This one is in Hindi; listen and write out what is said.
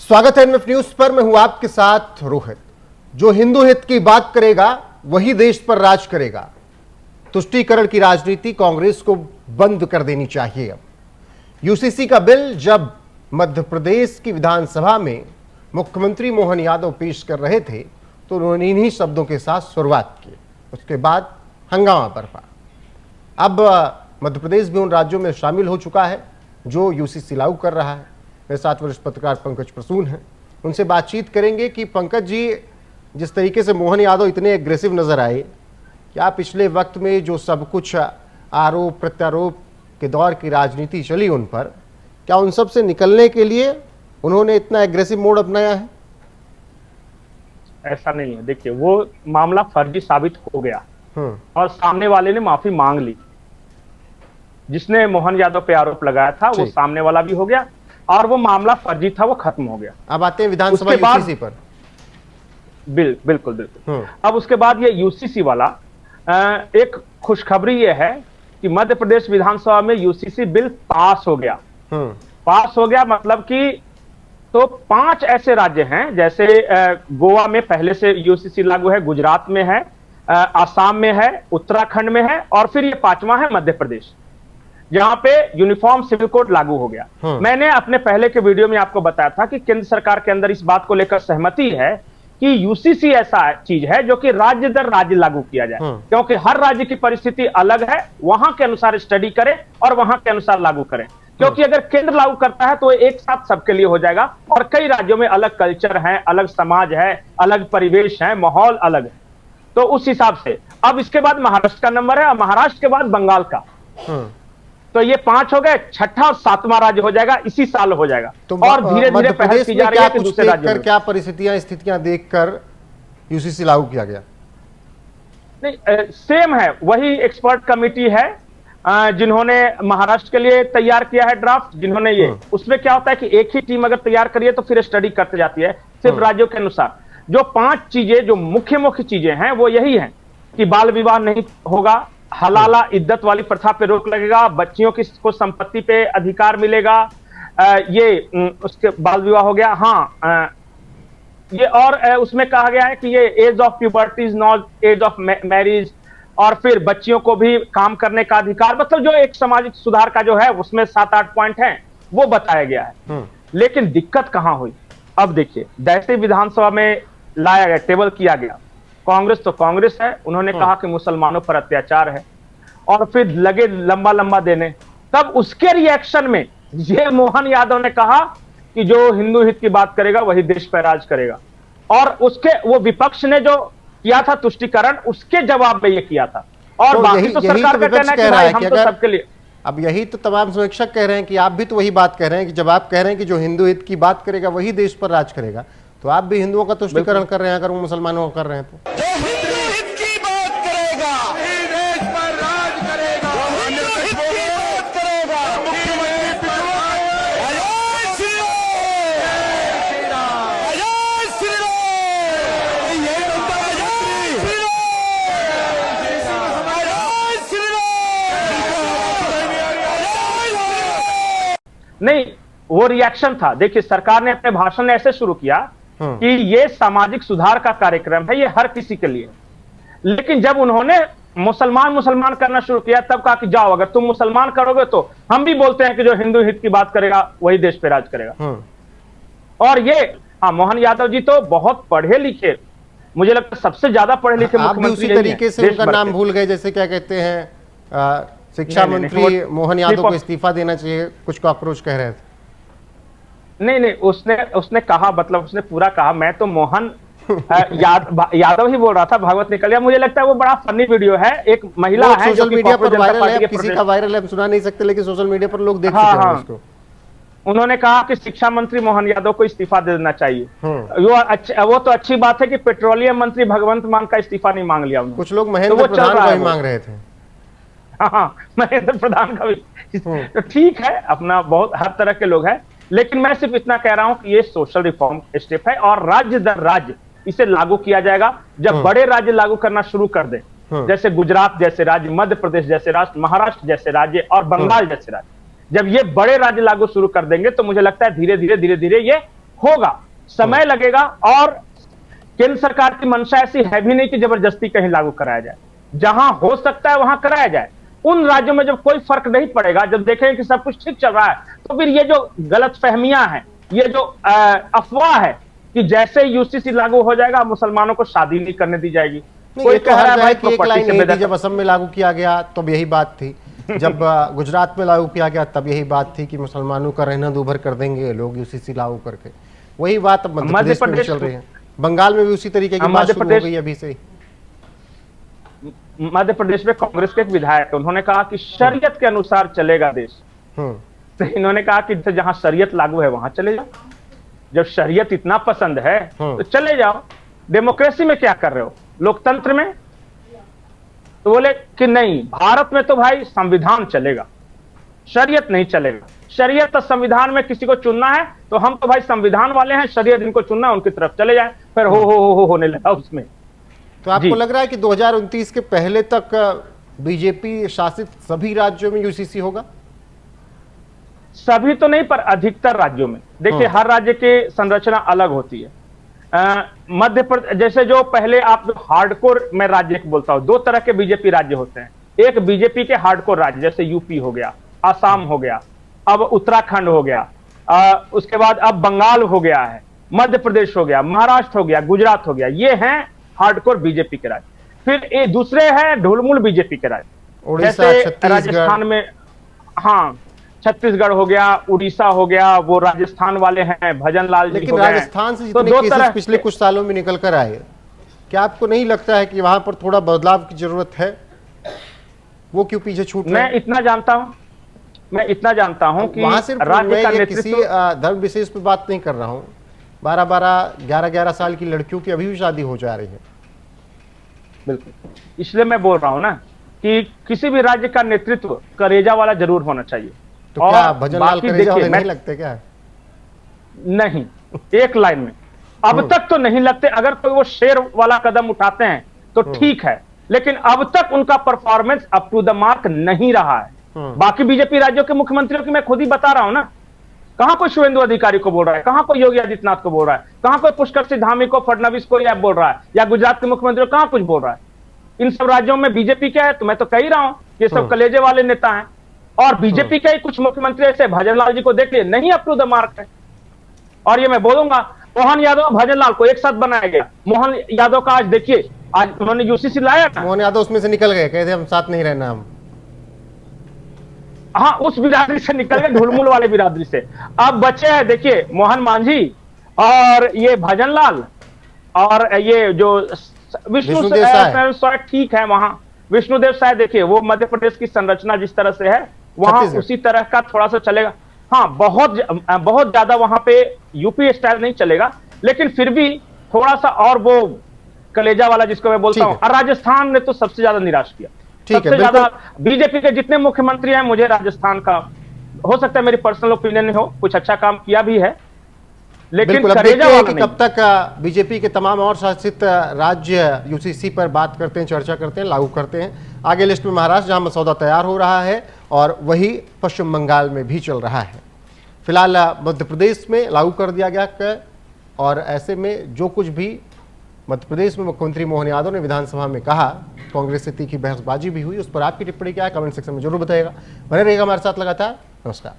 स्वागत है एनएफ न्यूज पर। मैं हूं आपके साथ रोहित। जो हिंदू हित की बात करेगा वही देश पर राज करेगा। तुष्टीकरण की राजनीति कांग्रेस को बंद कर देनी चाहिए। अब यूसीसी का बिल जब मध्य प्रदेश की विधानसभा में मुख्यमंत्री मोहन यादव पेश कर रहे थे तो उन्होंने इन्हीं शब्दों के साथ शुरुआत की। उसके बाद हंगामा बरपा। अब मध्य प्रदेश भी उन राज्यों में शामिल हो चुका है जो यूसीसी लागू कर रहा है। मेरे साथ वरिष्ठ पत्रकार पंकज प्रसून हैं, उनसे बातचीत करेंगे कि पंकज जी, जिस तरीके से मोहन यादव इतने एग्रेसिव नजर आए, क्या पिछले वक्त में जो सब कुछ आरोप प्रत्यारोप के दौर की राजनीति चली उन पर, क्या उन सब से निकलने के लिए उन्होंने इतना एग्रेसिव मोड अपनाया है? ऐसा नहीं है। देखिए, वो मामला फर्जी साबित हो गया और सामने वाले ने माफी मांग ली। जिसने मोहन यादव पे आरोप लगाया था वो सामने वाला भी हो गया और वो मामला फर्जी था, वो खत्म हो गया। अब आते हैं विधानसभा यूसीसी पर। बिल्कुल। अब उसके बाद ये यूसीसी वाला एक खुशखबरी ये है कि मध्य प्रदेश विधानसभा में यूसीसी बिल पास हो गया। पास हो गया मतलब कि तो 5 ऐसे राज्य हैं, जैसे गोवा में पहले से यूसीसी लागू है, गुजरात में है, आसाम में है, उत्तराखंड में है और फिर ये 5वां है मध्य प्रदेश, जहां पे यूनिफॉर्म सिविल कोड लागू हो गया। मैंने अपने पहले के वीडियो में आपको बताया था कि केंद्र सरकार के अंदर इस बात को लेकर सहमति है कि यूसीसी ऐसा चीज है जो कि राज्य दर राज्य लागू किया जाए, क्योंकि हर राज्य की परिस्थिति अलग है, वहां के अनुसार स्टडी करें और वहां के अनुसार लागू करें। क्योंकि अगर केंद्र लागू करता है तो एक साथ सबके लिए हो जाएगा और कई राज्यों में अलग कल्चर है, अलग समाज है, अलग परिवेश है, माहौल अलग है। तो उस हिसाब से अब इसके बाद महाराष्ट्र का नंबर है और महाराष्ट्र के बाद बंगाल का। तो ये 5 हो गए, 6ठा और 7वां राज्य हो जाएगा, इसी साल हो जाएगा। तो और धीरे धीरे पहल की जा रही है कि दूसरे राज्यों में क्या परिस्थितियां स्थितियां देखकर यूसीसी लागू किया गया? नहीं, सेम है, वही एक्सपर्ट कमेटी है जिन्होंने महाराष्ट्र के लिए तैयार किया है ड्राफ्ट, जिन्होंने ये उसमें क्या होता है कि एक ही टीम अगर तैयार करिए तो फिर स्टडी करते जाती है सिर्फ राज्यों के अनुसार। जो 5 चीजें जो मुख्य चीजें हैं वो यही है कि बाल विवाह नहीं होगा, हलाला इद्दत वाली प्रथा पे रोक लगेगा, बच्चियों की को संपत्ति पे अधिकार मिलेगा, ये उसके बाल विवाह हो गया। हाँ, ये और उसमें कहा गया है कि ये age of puberty is not age of marriage, और फिर बच्चियों को भी काम करने का अधिकार, मतलब जो एक सामाजिक सुधार का जो है उसमें 7-8 पॉइंट हैं वो बताया गया है। लेकिन दिक्कत कहां हुई? अब देखिए, जैसे विधानसभा में लाया गया, टेबल किया गया, कांग्रेस तो कांग्रेस है, उन्होंने कहा कि मुसलमानों पर अत्याचार है और फिर लगे लंबा देने। तब उसके रिएक्शन में ये मोहन यादव ने कहा कि जो हिंदू हित की बात करेगा वही देश पर राज करेगा, और उसके वो विपक्ष ने जो किया था तुष्टीकरण, उसके जवाब में ये किया था। और तो बाकी तो सरकार का कहना है कि भाई हम तो सबके लिए। अब यही तो तमाम समीक्षक कह रहे हैं कि आप भी तो वही बात कह रहे हैं कि जब आप कह रहे हैं कि जो हिंदू हित की बात करेगा वही देश पर राज करेगा, तो आप भी हिंदुओं का तुष्टीकरण कर रहे हैं अगर वो मुसलमानों का कर रहे हैं तो। नहीं, वो रिएक्शन था। देखिए, सरकार ने अपने भाषण में ऐसे शुरू किया कि ये सामाजिक सुधार का कार्यक्रम है, ये हर किसी के लिए। लेकिन जब उन्होंने मुसलमान करना शुरू किया तब कहा कि जाओ, अगर तुम मुसलमान करोगे तो हम भी बोलते हैं कि जो हिंदू हित की बात करेगा वही देश पे राज करेगा। और ये मोहन यादव जी तो बहुत पढ़े लिखे, मुझे लगता है सबसे ज्यादा पढ़े लिखे मुख्यमंत्री। उसी तरीके से उनका नाम भूल गए, जैसे क्या कहते हैं शिक्षा मंत्री मोहन यादव को इस्तीफा देना चाहिए, कुछ कॉकरोच कह रहे थे। नहीं, उसने कहा, मतलब उसने पूरा कहा, मैं तो मोहन यादव ही बोल रहा था, भागवत निकल गया। मुझे लगता है वो बड़ा फनी वीडियो है। एक महिला है सोशल मीडिया पर वायरल है, किसी का वायरल है, हम सुना नहीं सकते, लेकिन सोशल मीडिया पर लोग देख चुके हैं उसको। उन्होंने कहा कि शिक्षा मंत्री मोहन यादव को इस्तीफा दे देना चाहिए। वो तो अच्छी बात है कि पेट्रोलियम मंत्री भगवंत मान का इस्तीफा नहीं मांग लिया उन्होंने। कुछ लोग महेंद्र प्रधान का ही मांग रहे थे। हाँ, महेंद्र प्रधान का भी तो ठीक है, अपना बहुत हर तरह के लोग हैं। लेकिन मैं सिर्फ इतना कह रहा हूं कि ये सोशल रिफॉर्म स्टेप है और राज्य दर राज्य इसे लागू किया जाएगा। जब बड़े राज्य लागू करना शुरू कर दे, जैसे गुजरात जैसे राज्य, मध्य प्रदेश जैसे राज्य, महाराष्ट्र जैसे राज्य और बंगाल जैसे राज्य, जब ये बड़े राज्य लागू शुरू कर देंगे तो मुझे लगता है धीरे धीरे ये होगा, समय लगेगा, और केंद्र सरकार की मंशा ऐसी है भी नहीं कि जबरदस्ती कहीं लागू कराया जाए। जहां हो सकता है वहां कराया जाए। उन राज्यों में जब कोई फर्क नहीं पड़ेगा, जब देखेंगे कि सब कुछ ठीक चल रहा है, तो फिर ये जो गलतफहमियां हैं, ये जो अफवाह है कि जैसे यूसीसी लागू हो जाएगा मुसलमानों को शादी नहीं करने दी जाएगी। नहीं, ये तो हर जगह की एक लाइन नहीं थी। जब असम में लागू किया गया तब यही बात थी, जब गुजरात में लागू किया गया तब यही बात थी कि मुसलमानों का रहना दूभर कर देंगे लोग यूसीसी लागू करके। वही बात अब मध्य प्रदेश में भी चल रही है, बंगाल में भी उसी तरीके की बात शुरू हो गई अभी से। मध्य प्रदेश में कांग्रेस के एक विधायक, उन्होंने कहा कि शरीयत के अनुसार चलेगा देश। तो इन्होंने कहा कि जहां शरीयत लागू है वहां चले जाओ। जब शरीयत इतना पसंद है तो चले जाओ। डेमोक्रेसी में क्या कर रहे हो, लोकतंत्र में? तो बोले कि नहीं, भारत में तो भाई संविधान चलेगा, शरीयत नहीं चलेगा। शरीयत और संविधान में किसी को चुनना है तो हम तो भाई संविधान वाले हैं, शरीयत जिनको चुनना है उनकी तरफ चले जाए। फिर हो होने लगा उसमें। तो आपको लग रहा है कि 2029 के पहले तक बीजेपी शासित सभी राज्यों में यूसीसी होगा? सभी तो नहीं, पर अधिकतर राज्यों में। देखिए, हर राज्य की संरचना अलग होती है। मध्य प्रदेश जैसे, जो पहले आप जो हार्डकोर में राज्य बोलता हूं, दो तरह के बीजेपी राज्य होते हैं। एक बीजेपी के हार्डकोर राज्य, जैसे यूपी हो गया, आसाम हो गया, अब उत्तराखंड हो गया, उसके बाद अब बंगाल हो गया है, मध्य प्रदेश हो गया, महाराष्ट्र हो गया, गुजरात हो गया। ये हैं हार्डकोर बीजेपी के राज्य। फिर ये दूसरे हैं ढुलमुल बीजेपी के राज्य, जैसे राजस्थान में, हाँ, छत्तीसगढ़ हो गया, उड़ीसा हो गया, वो राजस्थान वाले हैं, भजन लाल जी। लेकिन राजस्थान से जितने केसेस पिछले कुछ सालों में निकल कर आए, क्या आपको नहीं लगता है कि वहां पर थोड़ा बदलाव की जरूरत है? वो क्यों पीछे छूट रहे हैं? मैं इतना जानता हूं कि वहां सिर्फ राज्य का नेतृत्व, किसी धर्म विशेष पे बात नहीं कर रहा हूं, 12-12, 11-11 साल की लड़कियों की अभी भी शादी हो जा रही है। बिल्कुल, इसलिए मैं बोल रहा हूं ना कि किसी भी राज्य का नेतृत्व करेजा वाला जरूर होना चाहिए। तो क्या भजन लाल करेजा वाले नहीं लगते क्या? नहीं, एक लाइन में अब तक तो नहीं लगते। अगर कोई वो शेर वाला कदम उठाते हैं तो ठीक है, लेकिन अब तक उनका performance up to the mark नहीं रहा है। बाकी बीजेपी राज्यों के मुख्यमंत्रियों की मैं खुद ही बता रहा हूं ना। कहां कोई शुभेंदु अधिकारी को बोल रहा है, कहां कोई योगी आदित्यनाथ को बोल रहा है, कहां कोई पुष्कर सिंह धामी को, फडणवीस को या बोल रहा है, या गुजरात के मुख्यमंत्री को कहां कुछ बोल रहा है। इन सब राज्यों में बीजेपी क्या है, तो मैं तो कह ही रहा हूं, ये सब कलेजे वाले नेता हैं। और बीजेपी के कुछ मुख्यमंत्री ऐसे, भजनलाल जी को देख लिए, नहीं अप टू द मार्क है। और ये मैं बोलूंगा, मोहन यादव भजनलाल को एक साथ बनाया गया। मोहन यादव का आज देखिए, आज उन्होंने यूसीसी लाया था। मोहन यादव उसमें से निकल गए, कहते हम साथ नहीं रहना हम। हाँ, उस बिरादरी से निकल गए, ढुलमुल वाले बिरादरी से। अब बचे हैं, देखिए, मोहन मांझी और ये भजनलाल और ये जो विष्णुदेव साय, ठीक है, वहां विष्णुदेव साय। देखिए, वो मध्य प्रदेश की संरचना जिस तरह से है, वहां उसी तरह का थोड़ा सा चलेगा। हाँ, बहुत ज्यादा वहां पे यूपी स्टाइल नहीं चलेगा, लेकिन फिर भी थोड़ा सा, और वो कलेजा वाला जिसको मैं बोलता हूं। और राजस्थान ने तो सबसे ज्यादा निराश किया। सबसे ज्यादा बीजेपी के जितने मुख्यमंत्री हैं, मुझे राजस्थान का, हो सकता है मेरी पर्सनल ओपिनियन हो, कुछ अच्छा काम किया भी है, लेकिन कलेजा वाला नहीं। कब तक बीजेपी के तमाम और शासित राज्य यूसीसी पर बात करते हैं, चर्चा करते हैं, लागू करते हैं। आगे लिस्ट में महाराष्ट्र, जहां मसौदा तैयार हो रहा है, और वही पश्चिम बंगाल में भी चल रहा है। फिलहाल मध्य प्रदेश में लागू कर दिया गया, और ऐसे में जो कुछ भी मध्य प्रदेश में मुख्यमंत्री मोहन यादव ने विधानसभा में कहा, कांग्रेस से तीखी बहसबाजी भी हुई, उस पर आपकी टिप्पणी क्या है, कमेंट सेक्शन में जरूर बताइएगा। बने रहिएगा हमारे साथ लगातार। नमस्कार।